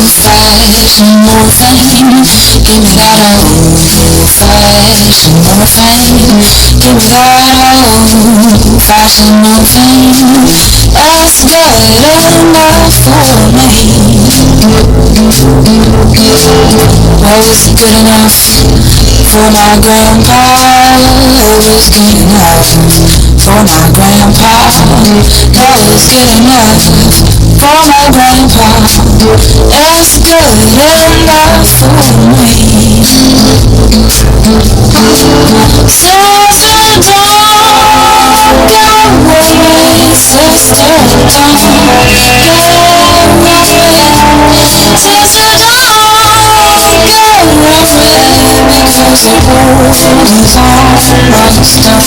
old-fashioned morphine. Give me that old-fashioned morphine. Give me that old-fashioned morphine. That's good enough for me. Well, was it good enough for my grandpa? It was good enough for my grandpa. That was good enough for my grandpa. It's good enough for me. Sister, don't go away. Sister, don't go away. Sister, don't go away, because the world is almost done.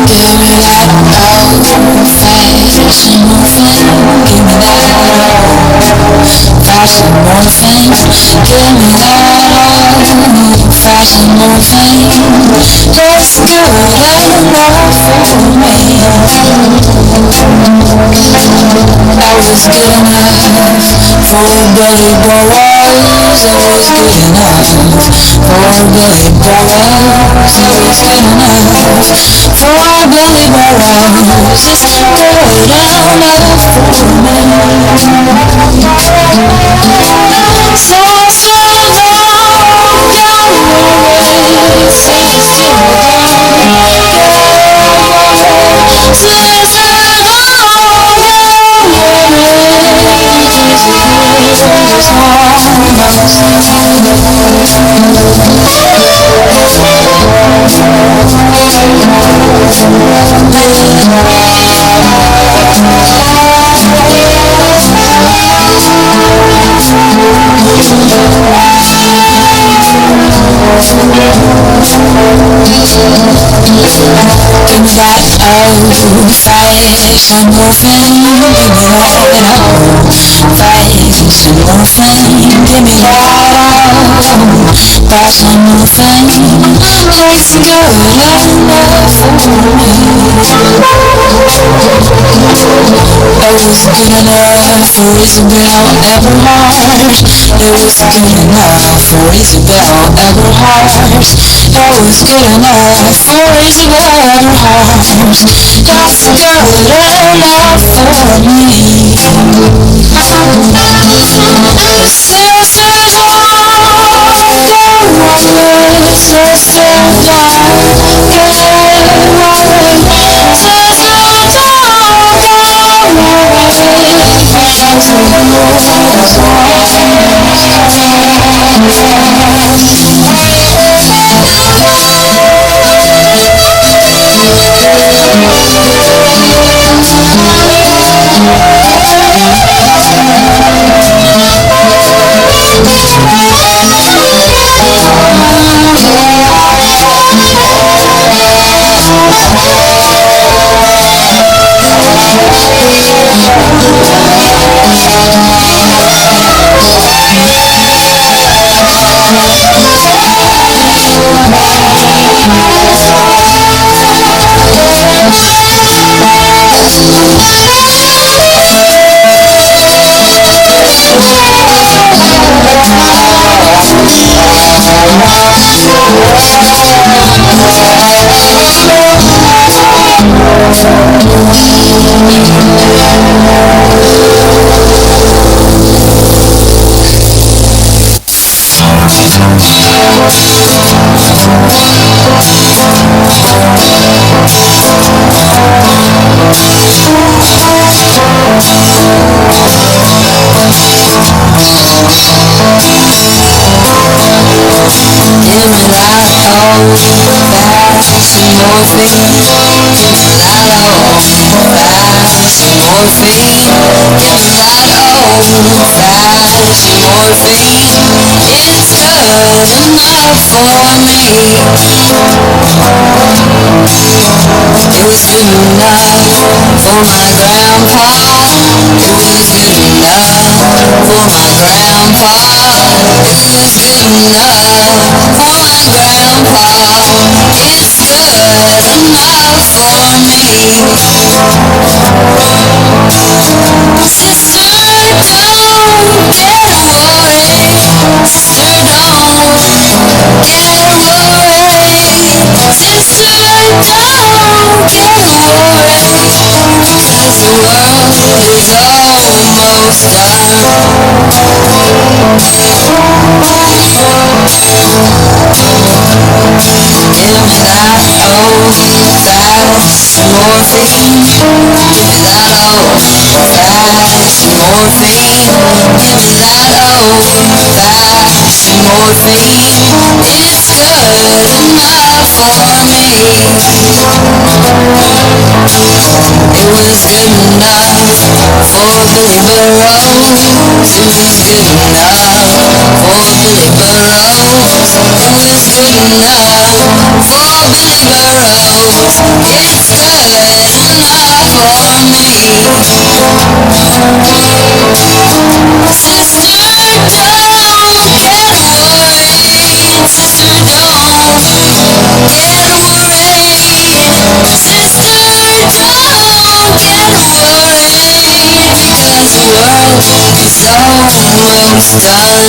Give me that old-fashioned morphine. Give me that old-fashioned morphine. Give me that old-fashioned morphine. It's good enough for me. That was good enough for Billy Boys. It was good enough for Billy Boys. It was good enough for Billy Boys. It's good enough for me. So don't go away. Sister, give me that old-fashioned morphine. Give me that old-fashioned morphine. Give me that old-fashioned morphine. It's good enough for me. It was good enough for Isabel Everhart. It was good enough for Isabel Everhart. It was good enough for Isabel Everhart. That's good enough for me. Sister, don't go away. Sister, don't go away. morphine. It's good enough for me. It was good enough for my grandpa. It was good enough for my grandpa. It was good enough for my grandpa. It's good enough for me. Sister, don't get worried. Sister, don't get worried. Sister, don't get worried. 'Cause the world is almost done. Give me that old-fashioned morphine. Give me that old-fashioned morphine. Give me that old-fashioned morphine. It's good enough for me. It was good enough for Billy Burrows. It was good enough for Billy Burrows. It was good enough for Billy Burrows. It's good enough for me. Sister, don't get worried. Sister, don't get worried. Sister, don't get worried. 'Cause the world is almost done.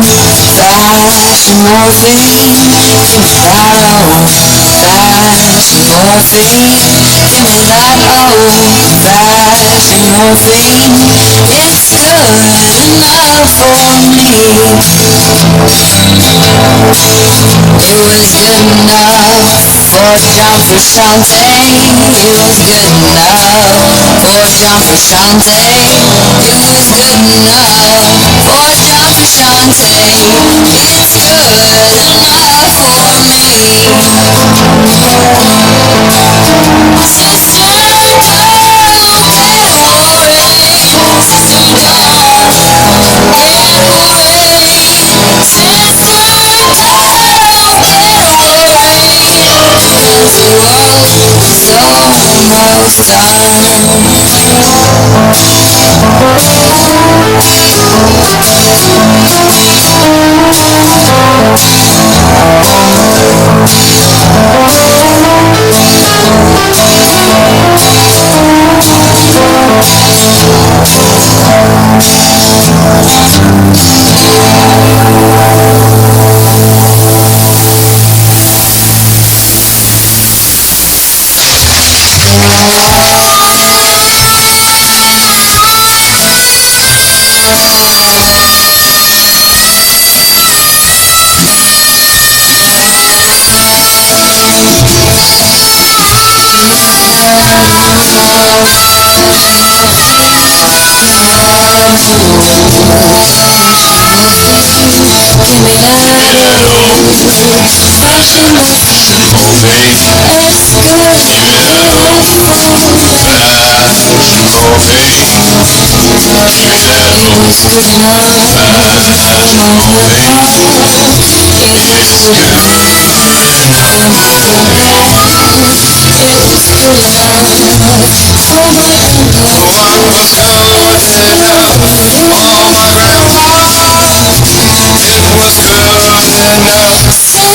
Give me that old-fashioned morphine. Give me that old-fashioned morphine. Give me that old-fashioned morphine. It's good enough for me. It was good enough for John Frusciante. It was good enough for John Frusciante. It was good enough for John Frusciante. It's good enough for me. Sister, don't get worried. Sister, don't get worried. Sister, don't get worried. 'Cause the world is almost done. Give me that old-fashioned morphine. It's good enough for me. It was good enough for my grandpa. It was good enough for my grandpa. It was good enough for my grandpa. What was good enough for my grandpa? It was good enough. Sister,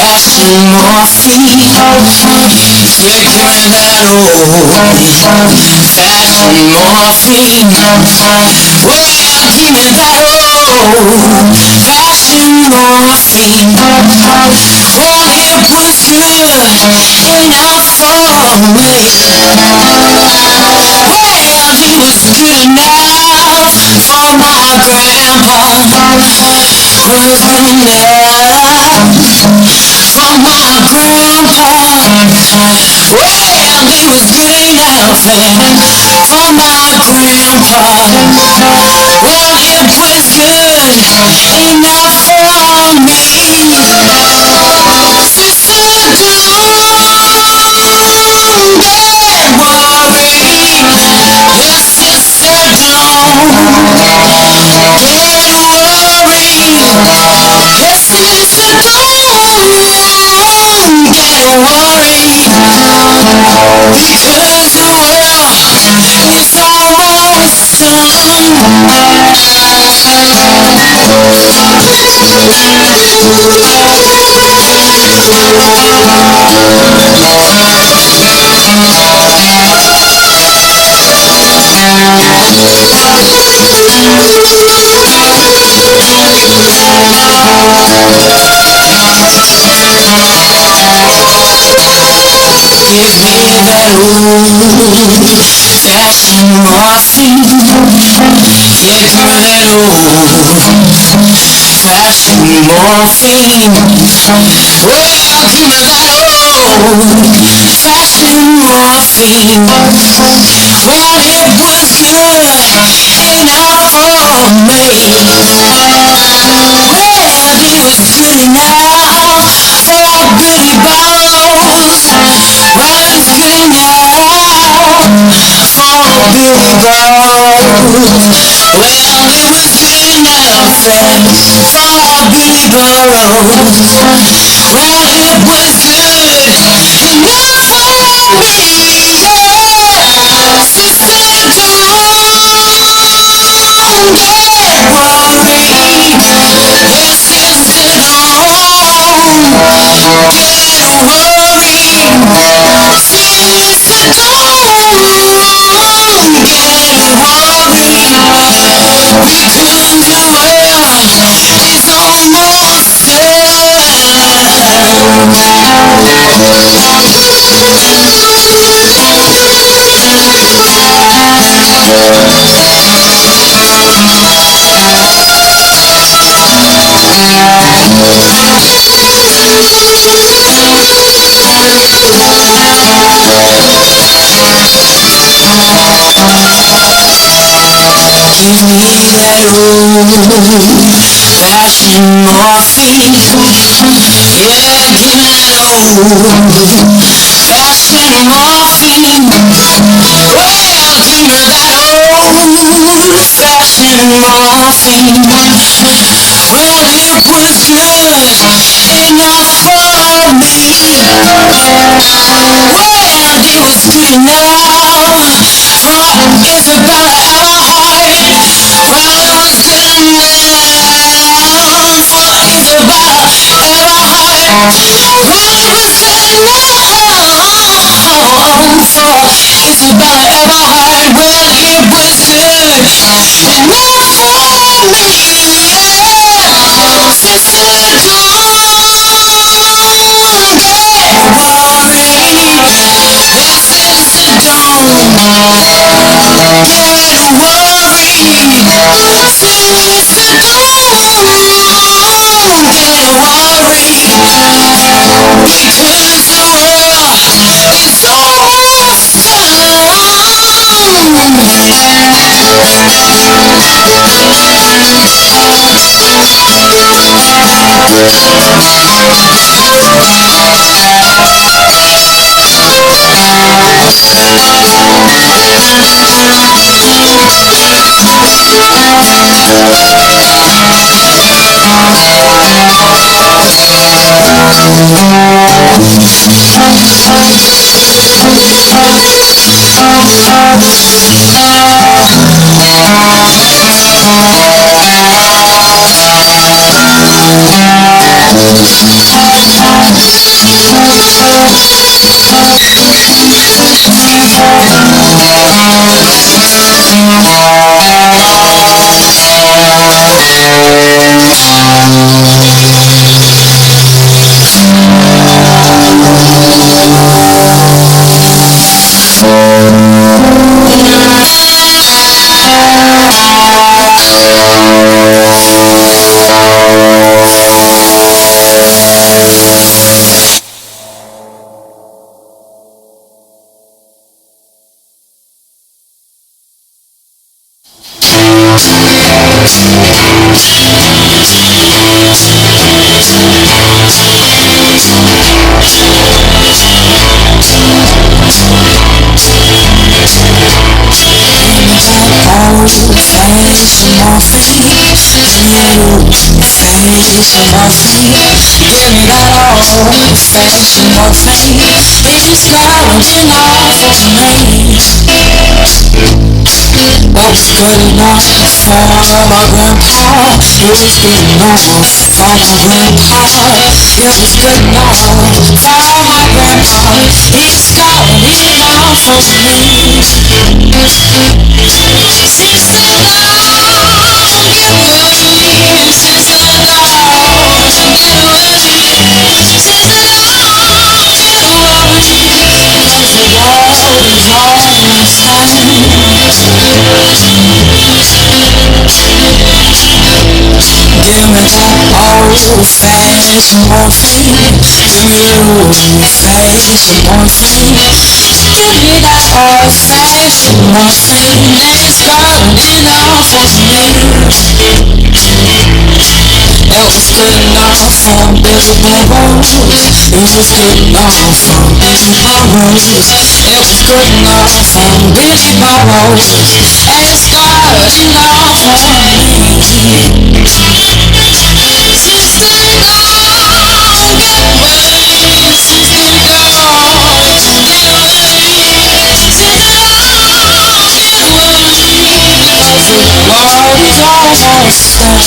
Fashion morphine, flickering that old fashion morphine. Well, give me that old fashion morphine. Well, it was good enough for me. Well, it was good enough for my grandpa. Was good enough for my grandpa. Well, it was good enough for for my grandpa. Well, it was good enough for me. Sister, don't get worried. Well, sister, don't get worried. Yes, sister, don't get worried. Because the world is almost done. Give me that old-fashioned morphine. Yeah, give me that old-fashioned morphine. Well, give me that old-fashioned morphine. Well, it was good enough for me. Well, it was good enough for Billy Bones. Well, it was good enough for Billy Bones. Well, it was good enough for Billy Bones. Well, it was good enough for me. Sister, don't get worried. Well, sister, don't get worried. Sister, don't get worried. Because the world is almost Give me that old-fashioned morphine. Yeah, give me that old-fashioned morphine. Well, give me that old-fashioned morphine. Well, it was good enough for me. Well, it was good enough for Isabella Everhart. Well, it was good enough for Isabella Everhart. Well, it was good enough for Isabella Everhart. Well, it was good enough for me. Sister, don't get worried. Well, sister, don't get worried. Sister, don't get worried. Because the world is almost Old-fashioned morphine, new-fashioned morphine. Give me that old-fashioned morphine. It's got enough for me. What was good enough for my grandpa? It was good enough for my grandpa. It was good enough for my grandpa. It's got enough for me. Since the long get worried, since the long get worried, since the long get worried, cause the world is almost Give me that old-fashioned morphine. Give me that old-fashioned morphine. Give me that old-fashioned morphine. It's got enough for me. It was good enough for Billy Burrows. It was good enough for Billy Burrows. It was good enough for Billy Burrows. And it's got enough for me. Since the long get worried, since the long get worried, since the long get worried, cause the world is almost done.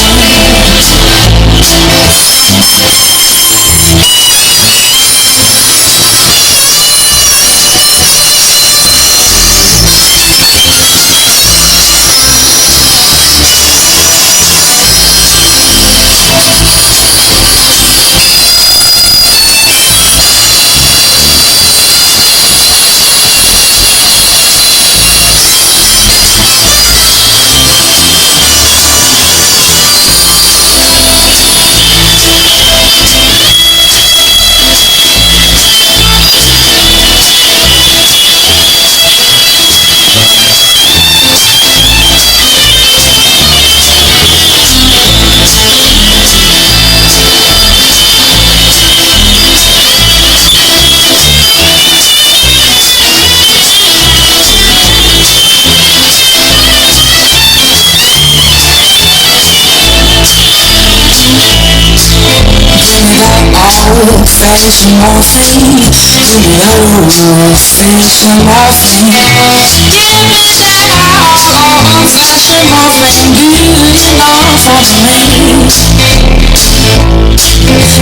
Old-fashioned morphine. Give me that old-fashioned morphine. Give me that old-fashioned morphine. Good enough for me.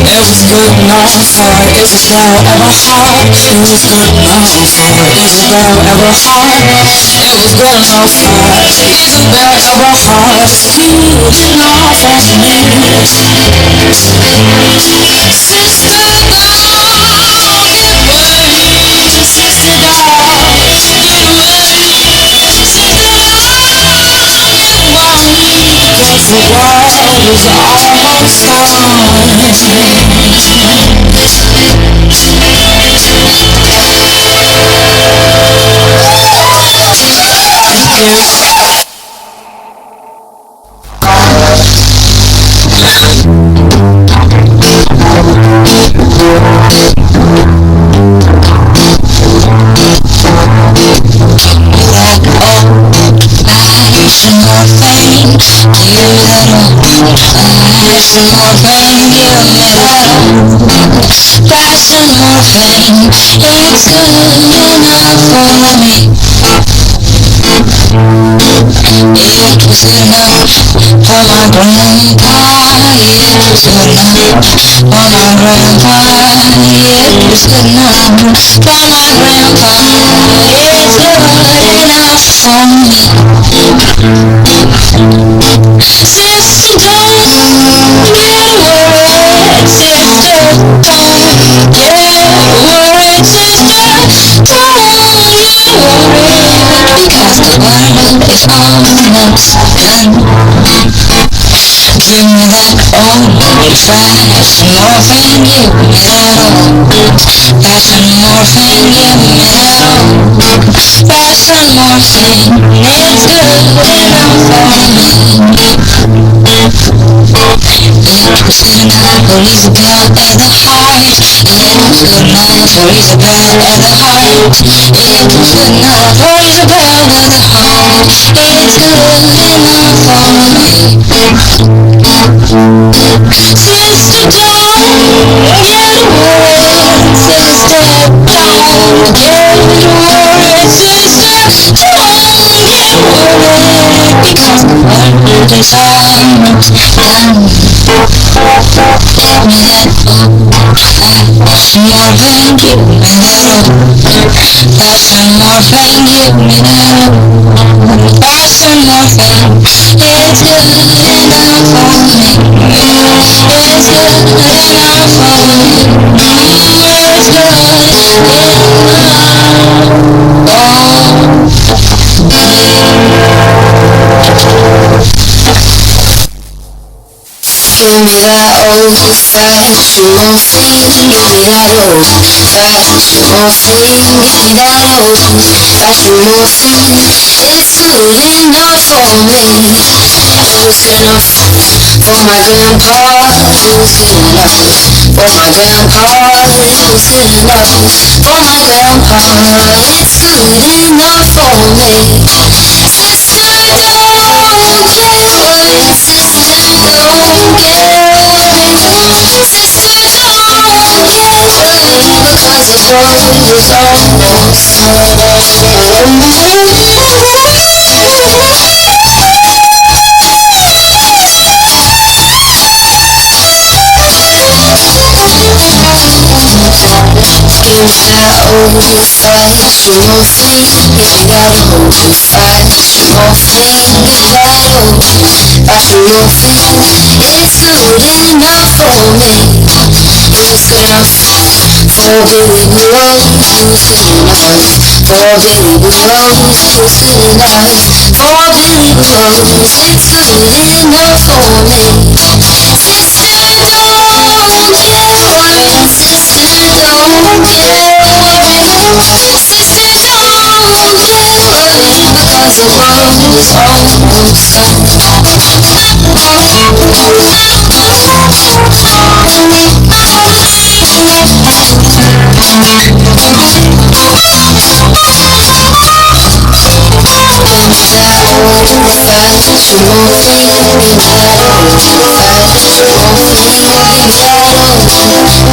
It was good enough for Isabel Everhart. It was good enough for Isabel Everhart. It was good enough for Isabel Everhart. Good enough for me. Since the long get worried, since the long get worried, since the long get worried, cause the world is almost gone. Morphine, it's good enough for me. It was good enough for my grandpa. It was good enough for my grandpa. It was good enough for my grandpa. It's good enough for me. Sister, don't get worried. Sister, don't get worried. Sister, don't get worried, because the world is almost done. Give me that old-fashioned morphine. Give me that old-fashioned morphine. Give me that old-fashioned morphine. It's good Give me that old fashioned morphine. Give me that old fashioned morphine. Give me that old fashioned morphine. It's good enough for me. It was good enough for my grandpa. It was good enough for my grandpa. It was good enough for my grandpa. It's good enough for me. Sister, don't get worried. Sister, don't get worried. Sister, don't get worried, because the boy was almost Give me that old fashioned morphine. Give me that old fashioned morphine. Give me that old fashioned morphine. It's good enough for me. It was good enough for Billy Blue Rose. It was good enough for Billy Blue Rose. It was good enough for Billy Blue Rose. It's good enough for me. Sister, don't get worried. Sister, don't get worried. Sister, don't get worried, because the world is almost done. Fashion morphine, give me that old fashion morphine, give me that old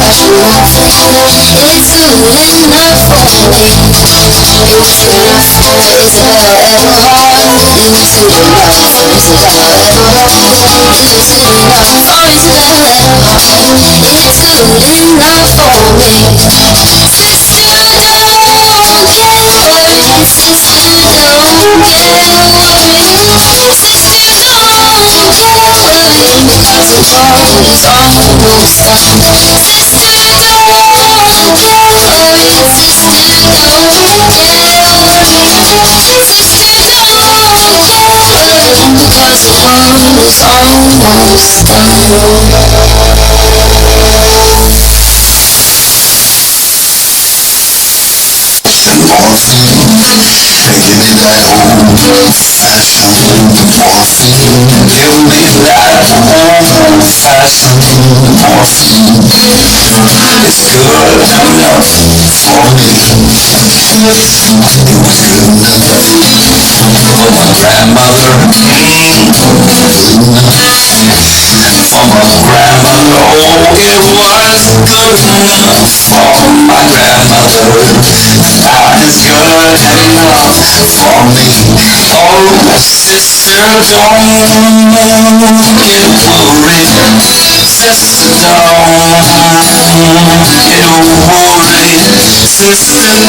fashion morphine. It's good enough for me. It was good enough for Isabel Everhart. It was good enough for Isabel Everhart. It was good enough for Isabel Everhart. It's good enough for me. Sister, don't get worried. Sister, don't get worried. Sister, don't get worried, because the world is almost done. Sister, don't get worried. Sister, don't get worried. Sister, don't get worried, because the world is almost done. Give me that old fashioned morphine. Give me that old fashioned morphine. It's good enough for me. It was good enough for my grandmother. For my grandmother, oh, it was good enough for my grandmother. Now it's good enough for me. Oh, sister, don't get worried. Sister, don't get worried. Sister, don't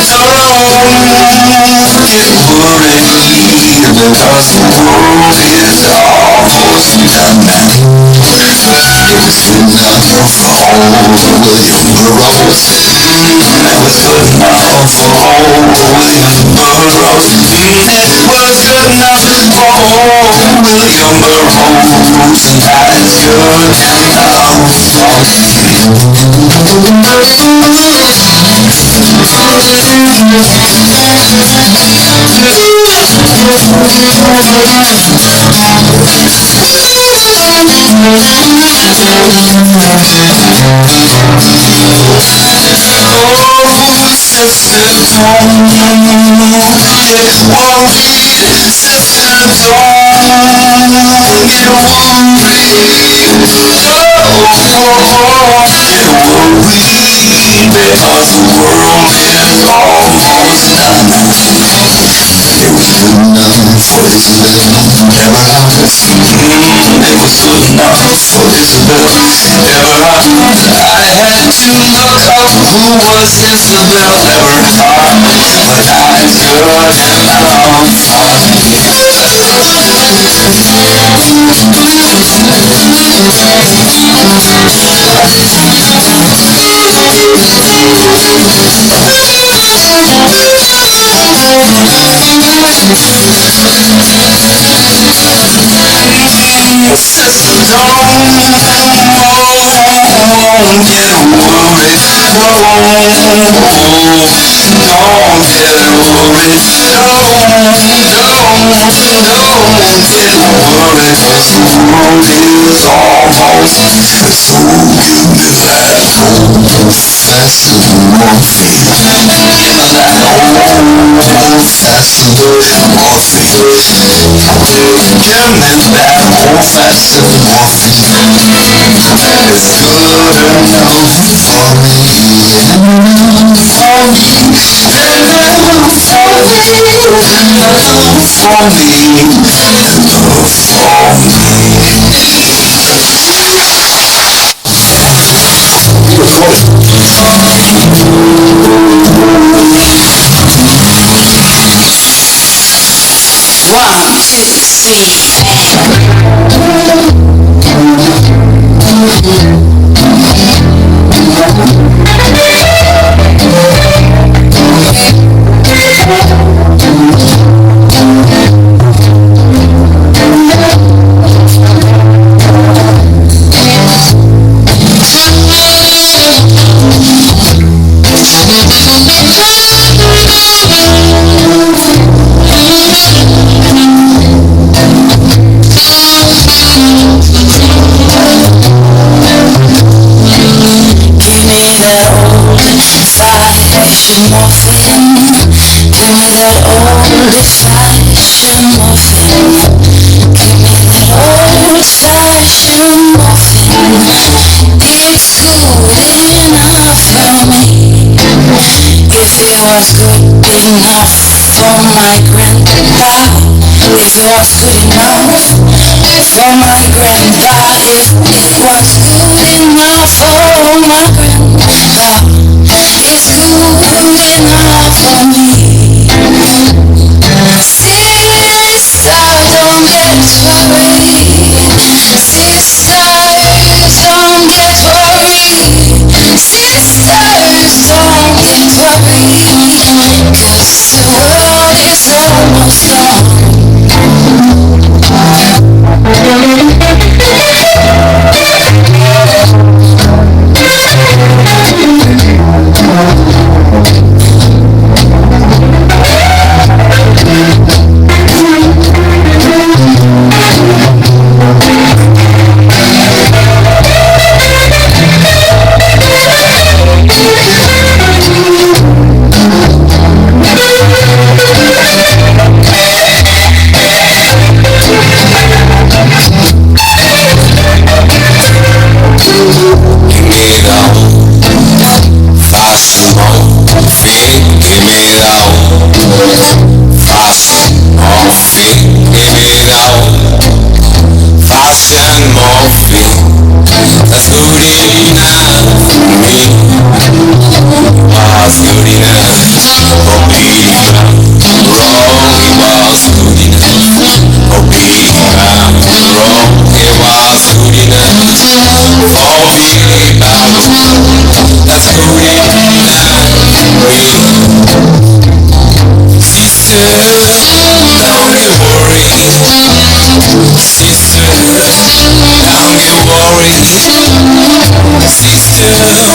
get worried, because the world is almost done now. It was good enough for old William Burroughs. It was good enough for old William Burroughs. It was good enough for old William Burroughs, and that's good enough for sister, don't get worried. Sister, don't get worried, because the world is almost done. It was good enough for Isabel, never ours. It was good enough for Isabel, never ours. I had to look up who was Isabel, never ours. But that's good enough for sister, don't get worried. Don't get worried. Don't get worried, 'cause the world is almost. So give me that old-fashioned morphine. Give me that old-fashioned morphine. Give me that old-fashioned morphine. It's good enough for me, for me, One, two, three. Old-fashioned morphine. Give me that old-fashioned morphine. Give me that old-fashioned morphine. It's good enough for me. If it was good enough for my grandpa, if it was good enough for my grandpa, if it was good enough for my grandpa, it's good enough for me. Sister, don't get worried. Sisters, don't get worried. Sisters, don't get worried. 'Cause the world is almost gone.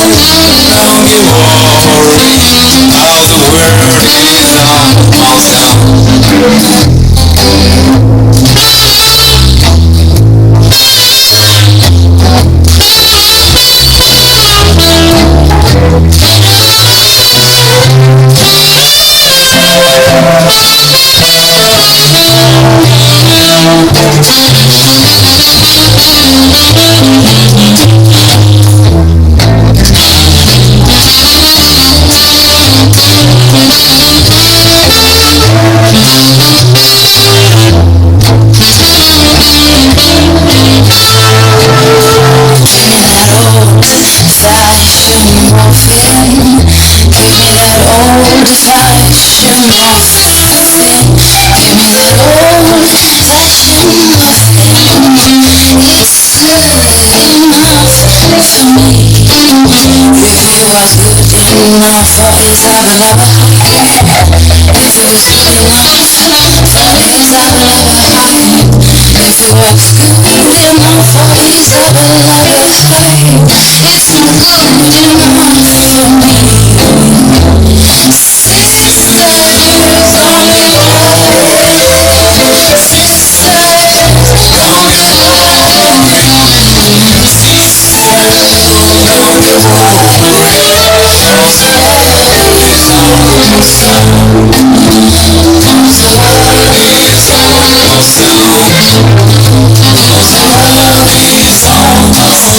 Don't get worried how the world is almost done. Morphine, give me that old-fashioned morphine. Give me that old-fashioned morphine. It's good enough for me. If it was good enough for his other lover, if it was good enough for his other lover, if it was good enough for his other lover, it's good enough for me. Sisters only love. Sisters don't get worried. Sisters don't get worried. Cause the world is almost done. Cause the world is almost done. Cause the world is almost done.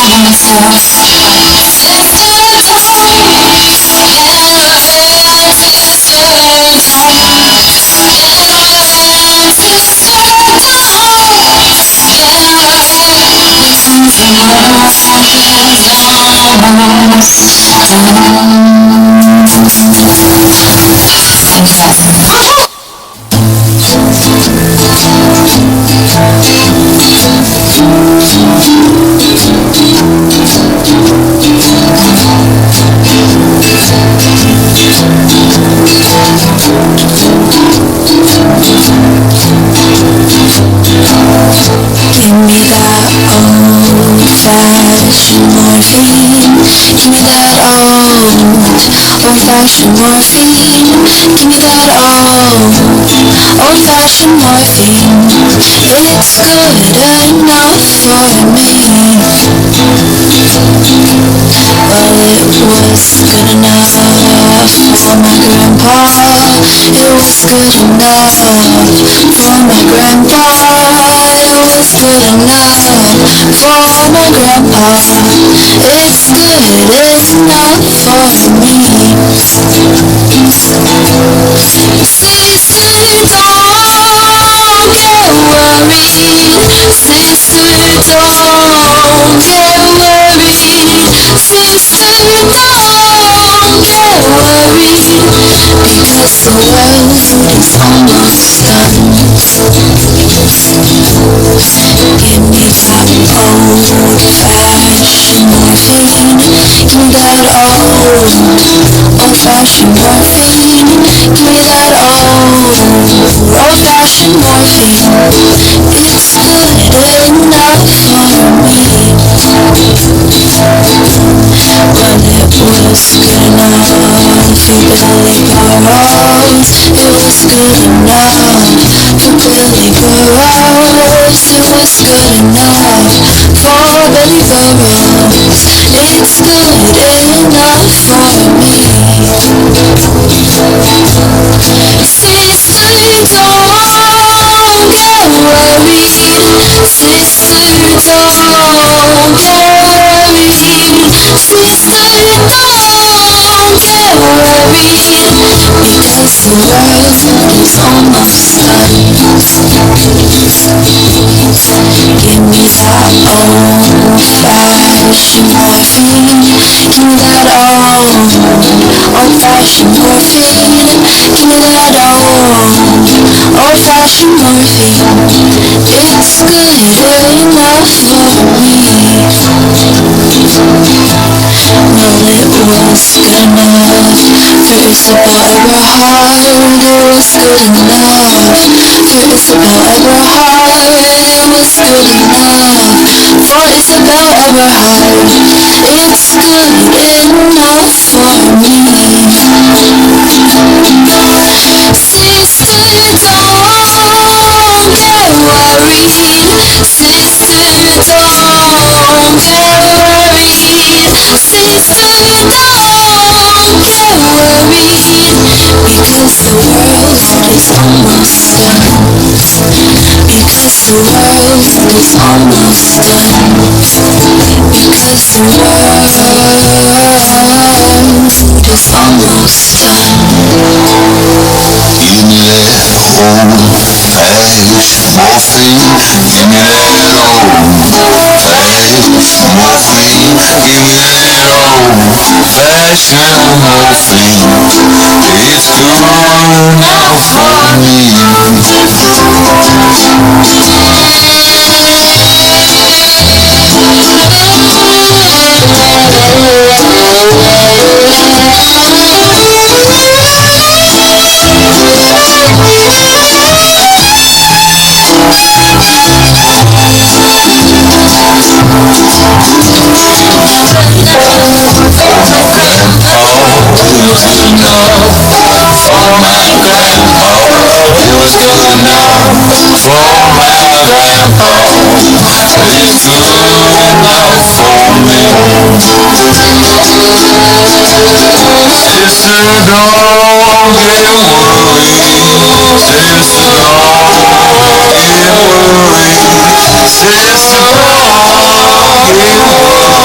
Give me that old-fashioned morphine. Give me that old-fashioned morphine. Give me that old-fashioned morphine. It's good enough for me. Well, it was good enough for my grandpa. It was good enough for my grandpa. It was good enough for my grandpa. It's good enough for me. Sister, don't get worried. Sister, don't get worried. Sister, don't get worried. Because the world is almost done. Give me that old-fashioned morphine. Give me that old-fashioned morphine. Give me that old-fashioned morphine. It's good enough for me. Well, it was good enough for Billy Burrows. It was good enough for Billy Burrows. It was good enough for Billy Burrows. It's good enough for me. Sister, don't get worried. Sister, don't get worried. Sister, don't get worried. Because the world is almost done. Give me that old-fashioned morphine. Give me that old-fashioned morphine. Give me that old-fashioned morphine. It's good enough for me. Well, it was good enough for Isabel Eberhard. It was good enough for Isabel Eberhard. It was good enough for Isabel Eberhard. It's good enough for me. Sister, don't get worried. Sister, don't get worried. Sister, don't get worried. Because the world is almost done. Because the world is almost done. Because the world is almost done. Give me that old-fashioned morphine. Give me that old-fashioned morphine. Give me that old-fashioned morphine. It's good enough for me. Sister, don't get worried.